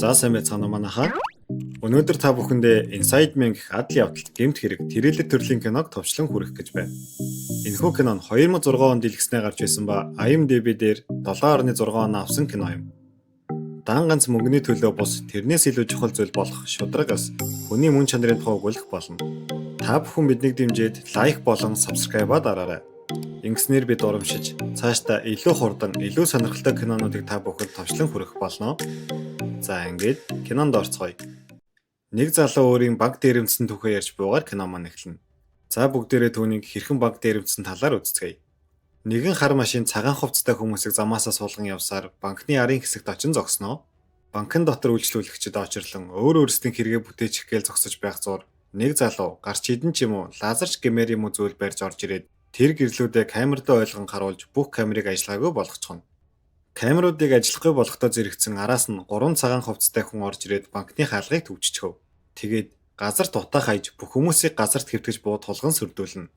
За сайн байцгаана уу манайхаа. Өнөөдөр та бүхэндээ Inside Man гэх адал явдалт гэмт хэрэг тэрэлэг төрлийн киног товчлон хүргэх гэж байна. Энэхүү кино нь 2006 онд дэлгэснээр гарч байсан ба IMDb дээр 7.6 он авсан кино юм. Дан ганц мөнгөний төлөө бус тэрнээс илүү чухал зүйл болох шударгаас хүний мөн чанарын тухай өгүүлэх болно. Та бүхэн биднийг дэмжиж лайк болон subscribe дараарай. Ингэснээр бид урамшиж цаашдаа илүү хурдан, илүү сонирхолтой кинонуудыг та бүхэнд товчлон хүргэх болно. За ингээд кинонд орцгоё. Нэг залуу өөрийн банк дээрэмдсэн түүхээ ярьж буугаар кино маань эхэлнэ. За бүгдээрээ түүнийг хэрхэн банк дээрэмдсэн талаар үзцгээе. Нэгэн хар машин цагаан хувцастай хүмүүсийг замаасаа суулган явсаар банкны арын хэсэгт очин зогсноо. Банкн дотор үйлчлүүлэгчид очирлон өөр өөрсдийн хэрэгээ бүтээчих гээл зогсож байх зур нэг залуу гарч идэн ч юм уу лазерч гэмээр юм уу зүйл барьж орж ирээд тэр гэрлүүдээ камердаа ойлгон харуулж бүх камерыг ажиллагаагүй болгочихно. Камеруудыг ажиллахгүй болохдоо зэрэгцэн араас нь 3 цагаан хувцастай хүн орж ирээд банкны хаалгыг төвччихөв. Тэгээд газар дутаа хаяж бүх хүмүүсийг газарт хэвтгэж буу тулган сүрдүүлнэ.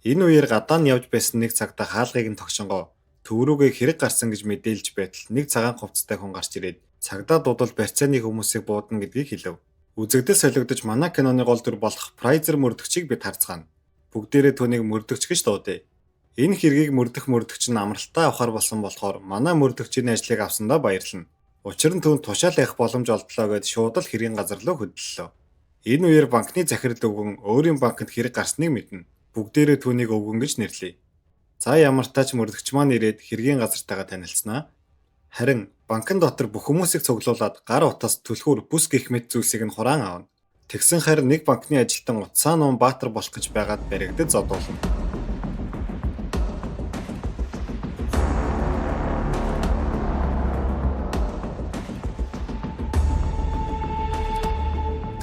Энэ үеэр гадаа нь явж байсан нэг цагта хаалгыг нь тогшонгоо төв рүүгээ хэрэг гарсан гэж мэдээлж байтал нэг цагаан хувцастай хүн гарч ирээд цагдаа дуудвал барьцааны хүмүүсийг буудна гэдгийг хэлв. Үзэгдэл солигдож манай киноны гол дүр болох Прайзер мөрдөгчийг бид харцгаана. Бүгдээрээ түүнийг мөрдөгч гэж дуудъя. Энэ хэргийг мөрдөгч нь амралтаа авахар болсон болохоор манай мөрдөгчийн ажлыг авсандаа баярлана. Учир нь түүнд тушаал явах боломж олдлоо гэд шууд л хэргийн газар руу хөдлөлөө. Энэ үеэр банкны захирал өвгөн өөрийн банкнд хэрэг гарсныг мэднэ. Бүгдээрээ түүнийг өвгөн гэж нэрлэе. За ямар тач мөрдөгч маань ирээд хэргийн газартайгаа танилцсанаа. Харин банкн дотор бүх хүмүүсийг цуглуулад гар утас түлхүүр бүс гэх мэт зүйлсийг нь хураан аавна. Тэгсэн харин нэг банкны ажилтан утсаа нуун Баатар болох гэж байгаад баригдад зодуулна.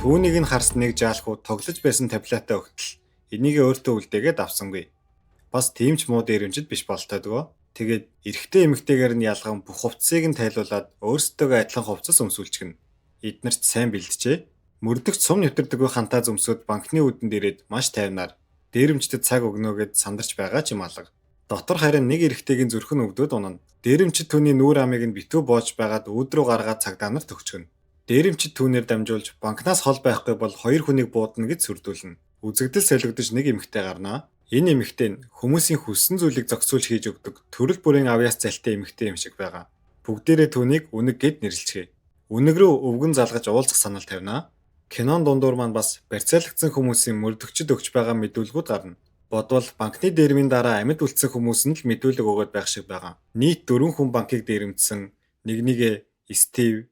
Түүнийг нь харсан нэг жаалхуу тоглож байсан таблетаа өгтөл энийг өөртөө үлдээгээд авсангүй. Бас тийм ч муу дээрэмчд биш болтой дгөө. Тэгээд эрэгтэй эмэгтэйгээр нь ялган бүх хувцсыг нь тайлуулаад өөрсдөө адилхан хувцас өмсүүлчихнэ. Эднэрт сайн бэлджээ. Мөрдөгч сум нэвтэрдэггүй хантаа зөмсөд банкны үүдэнд ирээд маш тайвнаар дээрэмчдэд цаг өгнөөгээд сандарч байгаа ч юм алга. Дотор харин нэг эрэгтэйгийн зүрх нь өвдөд унана. Дээрэмчд түүний нүүр амыг нь битүү боож байгаад үүд рүү гаргаад цагдаа нарт өгчгөнө. Дээрэмчд түүнээр дамжуулж банкнаас хол байхгүй бол 2 хүнийг буудна гэж сүрдүүлнэ. Үзэгдэл солигдож нэг эмэгтэй гарнаа. Энэ эмэгтэй нь хүмүүсийн хүссэн зүйлийг зохицуулж хийж өгдөг төрөл бүрийн авьяас залтай эмэгтэй юм шиг байгаа. Бүгдээрээ түүнийг үнэг гэд нэрлэжээ. Үнэг рүү өвгөн залгаж уулзах санал тавина. Кинон дундуур маань бас барьцаалагдсан хүмүүсийн мөрдөгчд өгч байгаа мэдүүлгүүд гарна. Бодвол банкны дээрмийн дараа амьд үлдсэн хүмүүс нь л мэдүүлэг өгöd байх шиг байгаа. Нийт 4 хүн банкыг дээрэмдсэн. Нэгнийгээ Стив,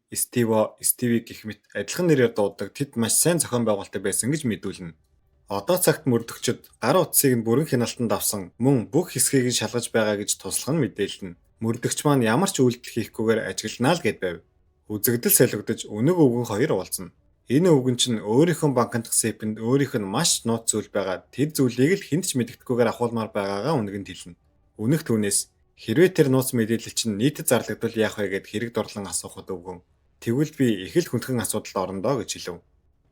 Стиви гэх мэт адилхан нэрээр дууддаг тэд маш сайн зохион байгуулалттай байсан гэж мэдүүлнэ. Одоо цагт мөрдөгчд гар утсыг нь бүрэн хяналтанд авсан мөн бүх хэсгийг нь шалгаж байгаа гэж туслах нь мэдээлнэ. Мөрдөгч маань ямар ч үйлдэл хийхгүйгээр ажигланаа л гэд байв. Үзэгдэл солигдож өнөг өвгөн хоёр уулзна. Энэ өвгөн чинь өөрийнхөө банкнд сэпэнд өөрийнх нь маш нууц зүйл байгаа тэр зүйлийг л хэнд ч мэддэхгүйгээр ахуулмаар байгаагаа үнэгэнд хэлнэ. Үнэх түүнээс хэрвээ тэр нууц мэдээлэл чинь нийтэд зарлагдвал яах вэ гэд хэрэг дурлан асуухад өвгөн тэгвэл би их л хүндхэн асуудалд орондоо гэж хэлв.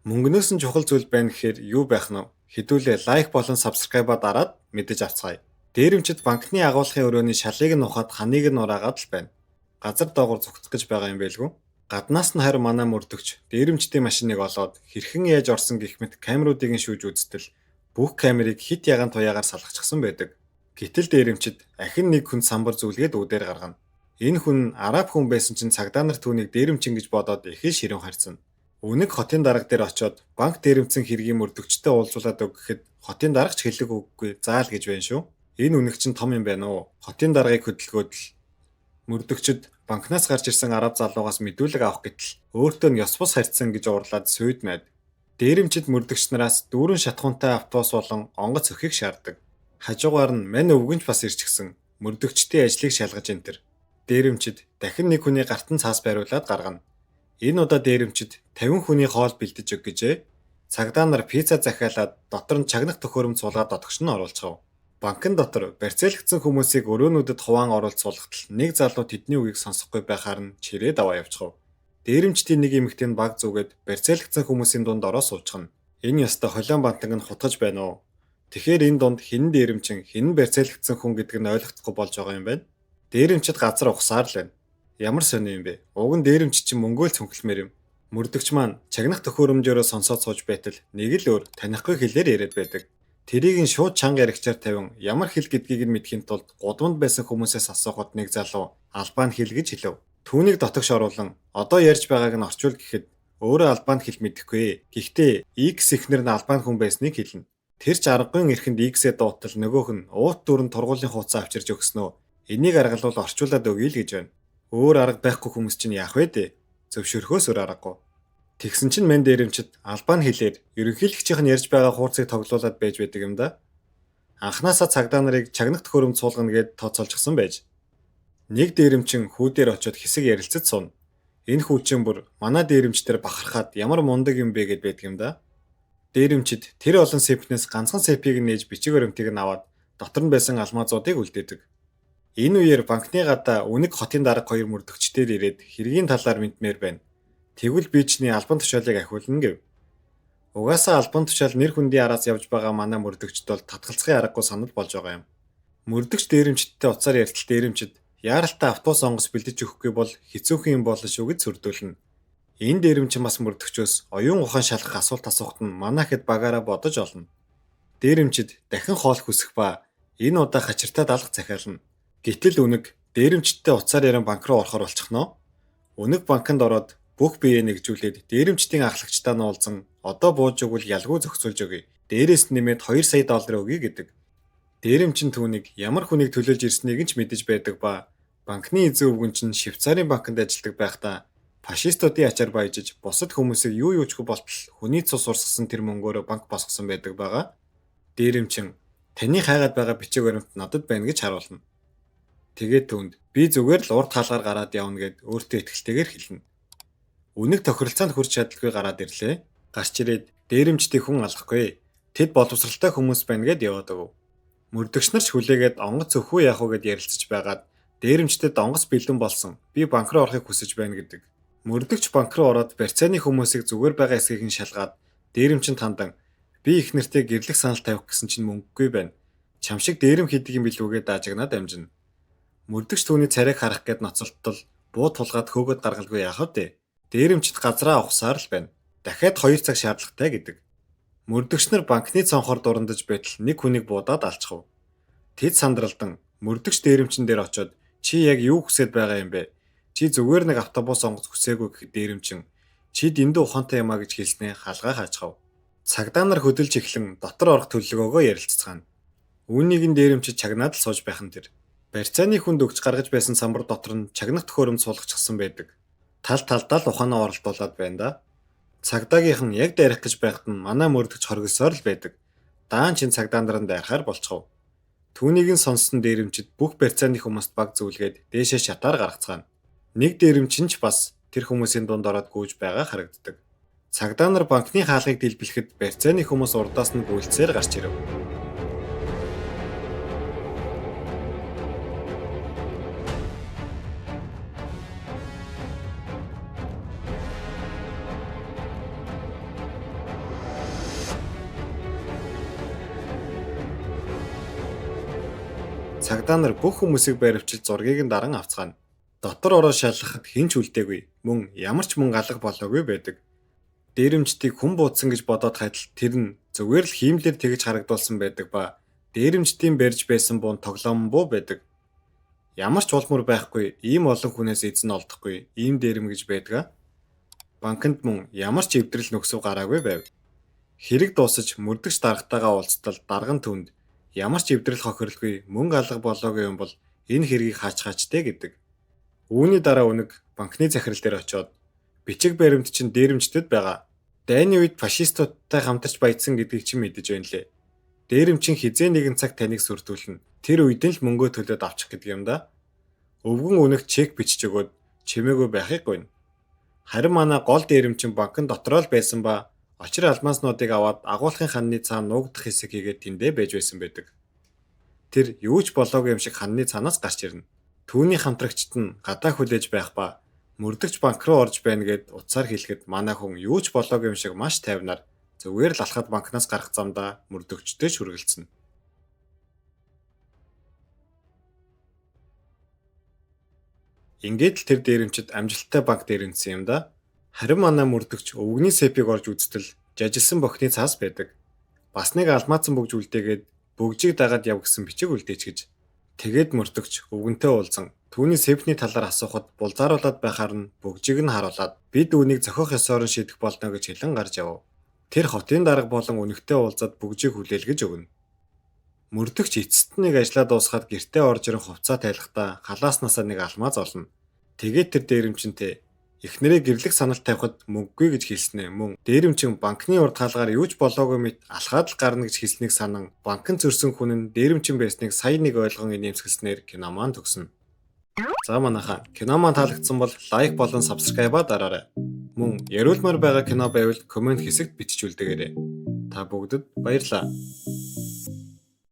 Мөнгнөөс нь чухал зүйл байна гэхээр юу байх нь вэ? Хэдүүлээ лайк болон subscribe дараад мэдэж авцгаая. Дээрэмчд банкны агуулгын өрөөний шалыг нь ухаад ханыг нь ураагаад л байна. Газар доогуур зүгтэх гэж байгаа юм байлгүй. Гаднаас нь харин манай мөрдөгч дээрэмчдийн машиныг олоод хэрхэн яаж орсон гэх мэт камеруудыг нь шүүж үзтэл бүх камерыг хит ягаан туяагаар салгачихсан байдаг. Гэтэл дээрэмчд ахин нэг хүн самбар зүйлгээд үүдээр гаргана. Энэ хүн араб хүн байсан чинь цагдаа нар түүнийг дээрэмчин гэж бодоод их ширүүн харьцсан. Үнэг хотын дарга дээр очиод банк дээрэмдсэн хэргийн мөрдөгчтэй уулзуулаад өгөхэд хотын даргач хэлэг өгөхгүй заал гэж байна шүү. Энэ үнэг чинь том юм байна уу? Хотын даргаыг хөдөлгөөд л мөрдөгчд банкнаас гарч ирсэн араб залуугаас мэдүүлэг авах гэтэл өөртөө нь ёс бус харьцсан гэж уурлаад сүйдмэд. Дээрэмчд мөрдөгч нараас дүүрэн шатхуунтай автобус болон онгоц өхийг шаарддаг. Хажуугаар нь мань өвгөнч бас ирчихсэн. Мөрдөгчдийн ажлыг шалгаж энтер. Дээрэмчд дахин нэг хүний гартан цаас байруулад гаргана. Энэ удаа дээрэмчд 50 хүний хоол бэлдэж өг гэжээ. Цагдаа нар пицца захиалаад дотор нь чагнах төхөөрөмж суулгаад дотогш нь оруулчихав. Банкн дотор барьцаалагдсан хүмүүсийг өрөөнүүдэд хуваан оруулж суулгатал нэг залуу тэдний үгийг сонсохгүй байхаар нь чирээд аваа явчихав. Дээрэмчдийн нэг эмэгтэй нь баг зүгээд барьцаалагдсан хүмүүсийн дунд ороо суучихна. Энэ ёстой холион бантанг нь хутгаж байна уу? Тэгэхээр энэ дунд хэн дээрэмчин, хэн барьцаалагдсан хүн гэдг нь ойлгохгүй болж байгаа юм байна. Дээрэмчд газар ухсаар л байна. Ямар сони юм бэ? Уг нь дээрэмч чинь мөнгөө л цөнхөлмөр юм. Мөрдөгч маань чагнах төхөөрөмжөөрөө сонсоод сууж байтал нэг л өөр танихгүй хэлээр яриад байдаг. Тэрийг нь шууд чанга яригчаар тавин ямар хэл гэдгийг нь мэдхийн тулд гудамд байсан хүмүүсээс асуухад нэг залуу албан хэл гэж хэлв. Түүнийг дотогш оруулан одоо ярьж байгааг нь орчуул гэхэд өөрөө албан хэл мэдэхгүй. Гэхдээ X ихнэр нь албан хүн байсныг хэлнэ. Тэр ч аргагүй эрхэнд X-ээ дуутал нөгөөх нь уут дүрэн тургуулийн хуудас авчирж өгснөө. Энийг аргалуул орчуулад өгье л гэж байна. Өөр арга байхгүй хүмүүс чинь яах вэ дээ? Зөвшөөрөхөөс өөр аргагүй. Тэгсэн чинь мэн дээрэмчд албан хэлээр ерөнхийлөгчийнх нь ярьж байгаа хуурцыг тоглуулад байж байдаг юм да. Анхнаасаа цагдаа нарыг чагнах төхөөрөмж суулгана гэд тооцоолчихсон байж. Нэг дээрэмчин хүүдээр очиод хэсэг ярилцаж сууна. Энэ хүүчин бүр манай дээрэмчдэр бахархаад ямар мундаг юм бэ гэд байдаг юм да. Дээрэмчд тэр олон сепнээс ганцхан сепийг нээж бичиг баримтыг нь аваад дотор нь байсан алмаазуудыг үлдээдэг. Энэ үеэр банкны гадаа үнэг хотын дарга хоёр мөрдөгчдөр ирээд хэргийн талаар мэдмээр байна. Тэгвэл би чиний албан тушаалыг ахиулна гэв. Угаасаа албан тушаал нэр хүндийн араас явж байгаа манай мөрдөгчд бол татгалзахын аргагүй санал болж байгаа юм. Мөрдөгч дээрэмчдтэй уцаар яртал дээрэмчд яаралтай автобус онгоц бэлдэж өгөхгүй бол хэцүүхэн юм болно шүү гэж сүрдүүлнэ. Энэ дээрэмчин бас мөрдөгчөөс оюун ухаан шалгах асуулт асуухт нь манайхэд багаараа бодож олно. Дээрэмчд дахин хоол хүсэх ба энэ удаа хачиртаа далах захиална. Гэтэл үнэг дээрэмчдтэй уцаар яран банк руу орохоор болчихноо. Үнэг банкнд ороод бүх биеэ нэгжүүлээд дээрэмчдийн ахлагчдаа нь уулзан одоо бууж өгвөл ялгүй зохицуулж өгье. Дээрээс нь нэмээд 2 сая доллар өгье гэдэг. Дээрэмчин түүнийг ямар хүнийг төлөөлж ирснийг нь ч мэдэж байдаг ба банкны эзэн өвгөн чинь Швейцарын банкнд ажилладаг байхдаа фашистуудын ачаар баяжиж бусад хүмүүсийг юу юучгүй болтол хүний цус урсгасан тэр мөнгөөрөө банк босгосон байдаг байгаа. Дээрэмчин таны хайгаад байгаа бичиг баримт надад байна гэж харуулна. Тэгээд түүнд би зүгээр л урд хаалгаар гараад явна гэд өөртөө итгэлтэйгээр хэлнэ. Үнэг тохиролцоонд хүрч чадалгүй гараад ирлээ. Гарч ирээд дээрэмчдийг хүн алахгүй. Тэд боловсралтай хүмүүс байна гэд яваад өг. Мөрдөгч нар ч хүлээгээд онгоц өхөө яах вэ гэд ярилцаж байгаад дээрэмчдэд онгоц бэлэн болсон. Би банк руу орохыг хүсэж байна гэдэг. Мөрдөгч банк руу ороод барьцааны хүмүүсийг зүгээр байгаа эсэхийг нь шалгаад дээрэмчинд хандан би их нэртэй гэрлэх санал тавих гэсэн чинь мөнгөгүй байна. Чам шиг дээрэм хийдэг юм билүүгээ даажигнаад амжина. Мөрдөгч түүний царайг харах гээд ноцолттол буу тулгаад хөөгöd гаргалгүй яах вэ? Дээрэмчд газраа ухсаар л байна. Дахиад 2 цаг шаардлагатай гэдэг. Мөрдөгч нар банкны цонхоор дурандаж байтал нэг хүнийг буудаад алчхав. Тэд сандралдан мөрдөгч дээрэмчин дээр очиод чи яг юу хүсэж байгаа юм бэ? Чи зүгээр нэг автобус онгоц хүсээгүй гэхэд дээрэмчин чи дэндүү ухаантай юмаа гэж хэлснээ халгаа хаачхав. Цагдаа нар хөдөлж эхлэн дотор орох төлөвлөгөөгөө ярилццгаана. Үүнийг нь дээрэмчид чагнаад л сууж байх нь тэр. Барьцааны хүнд өгч гаргаж байсан самбар дотор нь чагнах төхөөрөмж суулгачихсан байдаг. Тал талдаа л ухаанаа оролдуулад байна да. Цагдаагийнхан яг дайрах гэж байхад нь манай мөрдөгч хоргосоор л байдаг. Даан чин цагдаа наран дайрахаар болчихов. Түүнийг нь сонссон дээрэмчид бүх барьцааны хүмүүст баг зөвлгээд дээшээ шатаар гаргацгаана. Нэг дээрэмчин ч бас тэр хүмүүсийн дунд ороод гүйж байгаа харагддаг. Цагдаа нар банкны хаалгыг дэлбэлэхэд барьцааны хүмүүс урдаас нь гүйлцээр гарч ирэв. Цагдаа нар бүх хүмүүсийг баривчилж зургийг нь даран авцгаана. Дотор ороо шалгахад хэн ч үлдээгүй. Мөн ямар ч мөнгө алга болоогүй байдаг. Дээрэмчдийг хүн буудсан гэж бодоод хайтал тэр нь зүгээр л хиймлэр тэгж харагдуулсан байдаг ба дээрэмчдийн барьж байсан буун тоглоом буу байдаг. Ямар ч улмөр байхгүй ийм олон хүнээс эзэн олдохгүй ийм дээрэм гэж байдаг. Банкнд мөн ямар ч эвдрэл нөхсөв гараагүй байв. Хэрэг дуусаж мөрдөгч даргатайгаа уулзтал дарган түнд ямар ч эвдрэл хохирлгүй мөнгө алга болоогүй юм бол энэ хэргийг хаачхаачтэй гэдэг. Үүний дараа үнэг банкны захирал дээр очиод бичиг баримт чинь дээрэмчдэд байгаа. Дайны үед фашистуудтай хамтарч баяжсан гэдгийг чи мэдэж байна лээ. Дээрэмчин хизээ нэгэн цаг таныг сүрдүүлнэ. Тэр үед нь л мөнгөө төлөөд авчих гэдэг юм да. Өвгөн үнэг чек бичиж өгөөд чимээгүй байхыг гуйна. Харин манай гол дээрэмчин банкн дотроо л байсан ба очир алмааснуудыг аваад агуулгын ханны цаана нуугдах хэсэг хийгээд тэндээ байж байсан байдаг. Тэр юу ч болоогүй юм шиг ханны цаанаас гарч ирнэ. Түүний хамтрагчид нь гадаа хүлээж байх ба мөрдөгч банк руу орж байна гэд утсаар хэлэхэд манай хүн юу ч болоогүй юм шиг маш тайвнаар зүгээр л алхаад банкнаас гарах замдаа мөрдөгчтэй шүргэлцэнэ. Ингээд л тэр дээрэмчид амжилттай банк дээрэмдсэн юм да. Харин манай мөрдөгч өвгөний сэпийг орж үзтэл жажилсан бохны цаас байдаг. Бас нэг алмаацсан бөгж үлдээгээд бөгжийг дагаад яв гэсэн бичиг үлдээч гэж. Тэгээд мөрдөгч өвгөнтэй уулзан түүний сэпний талаар асуухад булзааруулаад байхаар нь бөгжийг нь харуулад бид үүнийг зохиох ёсоор нь шийдэх болно гэж хэлэн гарч яв. Тэр хотын дарга болон өнөгтэй уулзаад бөгжийг хүлээлгэж өгнө. Мөрдөгч эцэст нэг ажлаа дуусгаад гэртээ орж ирэн хувцас тайлахдаа халааснасаа нэг алмаз олно. Тэгээд тэр дээрэмчинтэй эхнэрээ гэрлэх санал тавихад мөнгөгүй гэж хэлснэ мөн дээрэмчин банкны урд хаалгаар юу ч болоогүй мэт алхаад л гарна гэж хэлснийг санан банкн зөрсөн хүн нь дээрэмчин байсныг сая нэг ойлгон инээмсэглснээр кино маань төгснө. За манайхаа кино маань таалагдсан бол лайк болон сабскрайбаа дараарай. Мөн яриулмаар байгаа кино байвал комент хэсэгт бичиж үлдээгээрэй. Та бүгдэд баярлалаа.